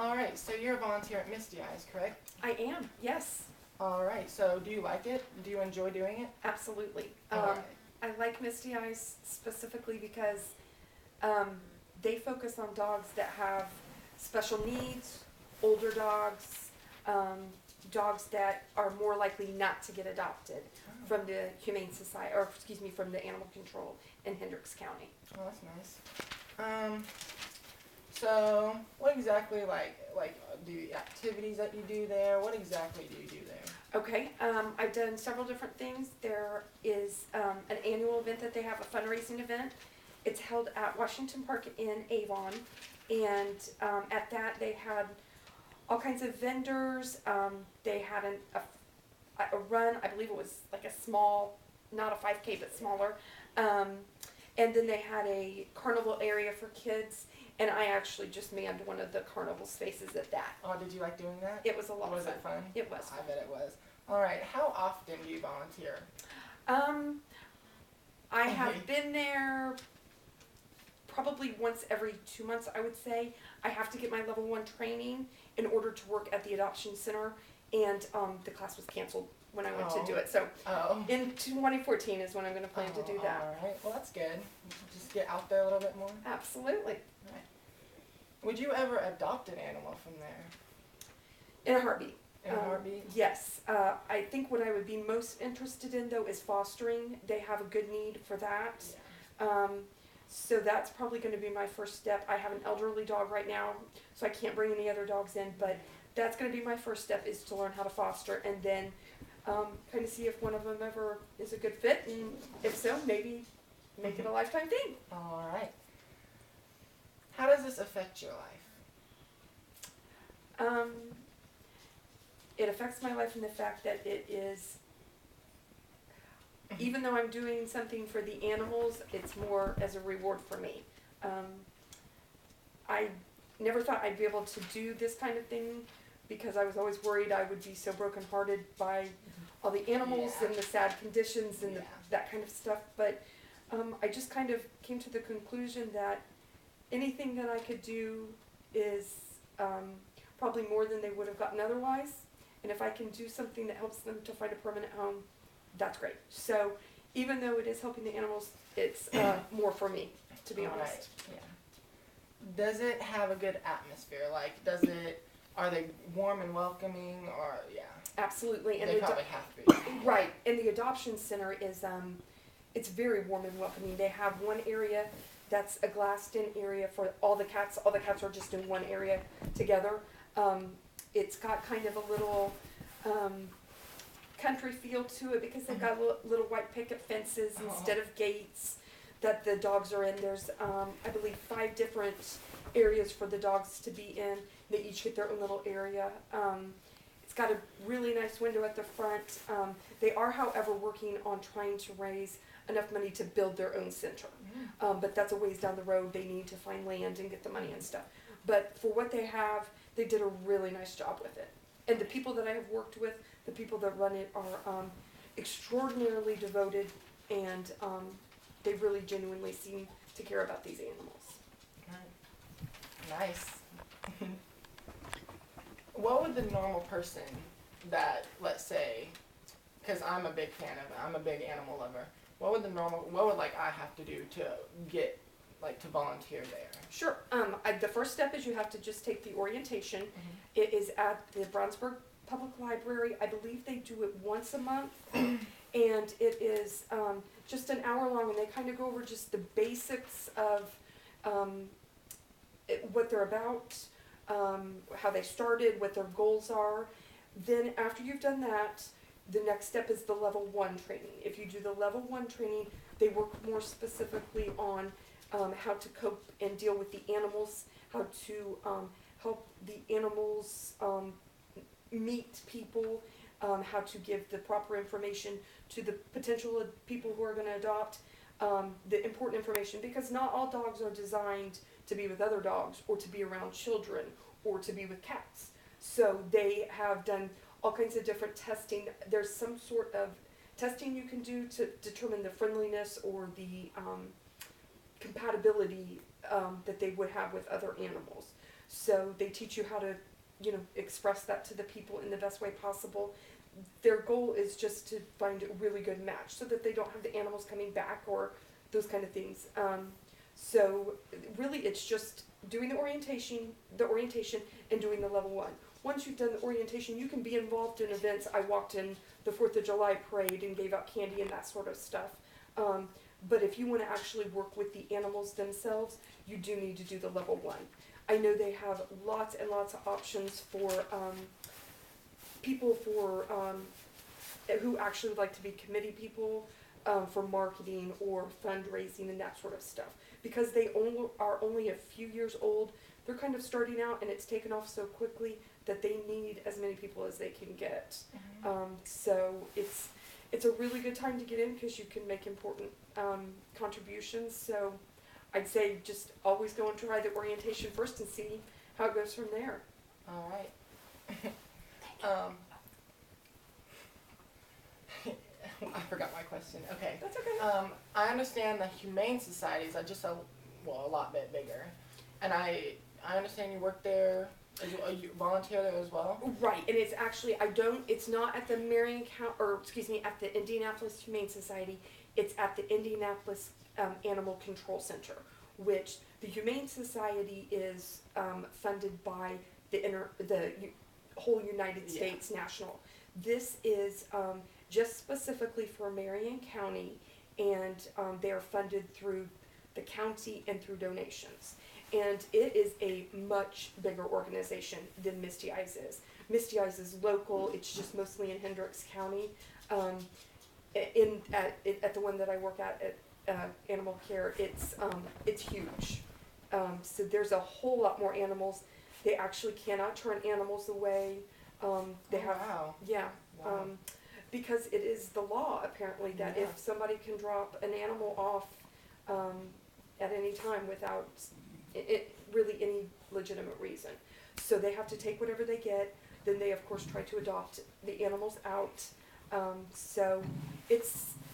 All right, so you're a volunteer at Misty Eyes, correct? I am, yes, All right, so do you like it? Do you enjoy doing it? absolutely. All right. I like Misty Eyes specifically because they focus on dogs that have special needs, older dogs, dogs that are more likely not to get adopted from the Humane Society, or excuse me, from the Animal Control in Hendricks County. Oh, that's nice. So what exactly do activities that you do there? What exactly do you do there? Okay, I've done several different things. There is an annual event that they have, a fundraising event. It's held at Washington Park in Avon, and at that they had all kinds of vendors. They had a run, I believe it was like a small, not a 5K, but smaller. And then they had a carnival area for kids, and I actually just manned one of the carnival spaces at that. Oh, did you like doing that? It was a lot of Was fun. it fun? It was. I bet it was. All right, how often do you volunteer? I have been there probably once every 2 months, I would say. I have to get my level 1 training in order to work at the adoption center, and the class was canceled when I went to do it. So in 2014 is when I'm going to plan to do that. All right, well that's good. Just get out there a little bit more. Absolutely. Right. Would you ever adopt an animal from there? In a heartbeat. In a heartbeat? Yes. I think what I would be most interested in, though, is fostering. They have a good need for that. Yeah. So that's probably going to be my first step. I have an elderly dog right now, so I can't bring any other dogs in, but that's going to be my first step, is to learn how to foster, and then kind of see if one of them ever is a good fit, and if so, maybe make it a lifetime thing. All right. How does this affect your life? It affects my life in the fact that it is, even though I'm doing something for the animals, it's more as a reward for me. I never thought I'd be able to do this kind of thing because I was always worried I would be so brokenhearted by all the animals and the sad conditions and that kind of stuff. But I just kind of came to the conclusion that anything that I could do is probably more than they would have gotten otherwise. And if I can do something that helps them to find a permanent home, that's great. So even though it is helping the animals, it's more for me, to be honest. Right. Yeah. Does it have a good atmosphere? Like, are they warm and welcoming, or, Absolutely. And they probably have to be. Right. And the adoption center is, it's very warm and welcoming. They have one area that's a glassed-in area for all the cats. All the cats are just in one area together. It's got kind of a little country feel to it because they've got little white picket fences instead of gates that the dogs are in. There's, I believe, 5 different areas for the dogs to be in. They each get their own little area. It's got a really nice window at the front. They are, however, working on trying to raise enough money to build their own center. But that's a ways down the road. They need to find land and get the money and stuff. But for what they have, they did a really nice job with it. And the people that I have worked with, the people that run it, are extraordinarily devoted, and they really genuinely seem to care about these animals. Nice. What would the normal person that, let's say, because I'm a big fan of it, I'm a big animal lover, what would I have to do to get, to volunteer there? Sure. The first step is you have to just take the orientation. It is at the Brownsburg Public Library. I believe they do it once a month, and it is just an hour long, and they kind of go over just the basics of what they're about, how they started, what their goals are. Then after you've done that, the next step is the level 1 training. If you do the level 1 training, they work more specifically on how to cope and deal with the animals, how to help the animals meet people, how to give the proper information to the potential people who are going to adopt, the important information, because not all dogs are designed to be with other dogs or to be around children or to be with cats. So they have done all kinds of different testing. There's some sort of testing you can do to determine the friendliness or the compatibility that they would have with other animals. So they teach you how to, express that to the people in the best way possible. Their goal is just to find a really good match so that they don't have the animals coming back or those kind of things. So really it's just doing the orientation and doing the level 1. Once you've done the orientation, you can be involved in events. I walked in the 4th of July parade and gave out candy and that sort of stuff. But if you want to actually work with the animals themselves, you do need to do the level 1. I know they have lots and lots of options for people who actually would like to be committee people for marketing or fundraising and that sort of stuff. Because they are only a few years old, they're kind of starting out and it's taken off so quickly that they need as many people as they can get. So it's a really good time to get in because you can make important contributions. So I'd say just always go and try the orientation first and see how it goes from there. All right. I forgot my question. Okay. That's okay. I understand the Humane Societies are just a lot bit bigger, and I understand you work there. You volunteer there as well. Right, and it's actually it's not at the at the Indianapolis Humane Society. It's at the Indianapolis Animal Control Center, which the Humane Society is funded by the whole United States National. This is just specifically for Marion County, and they are funded through the county and through donations. And it is a much bigger organization than Misty Eyes is. Misty Eyes is local. It's just mostly in Hendricks County. At the one that I work at Animal Care, it's huge. So there's a whole lot more animals. They actually cannot turn animals away. Wow. Yeah. Wow. Because it is the law apparently that if somebody can drop an animal off at any time without really any legitimate reason. So they have to take whatever they get. Then they of course try to adopt the animals out. So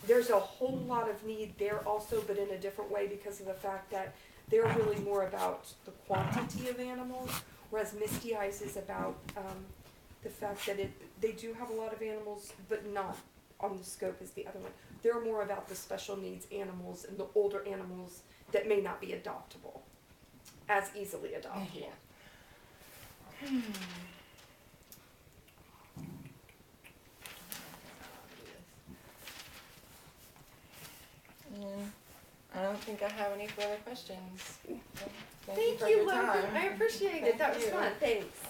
there's a whole lot of need there also, but in a different way because of the fact that they're really more about the quantity of animals, whereas Misty Eyes is about the fact that they do have a lot of animals, but not on the scope as the other one. They're more about the special needs animals and the older animals that may not be adoptable, as easily adoptable. Yeah. I don't think I have any further questions. Thank you for your Logan. time. I appreciate it. Thank That was you. fun. Thanks.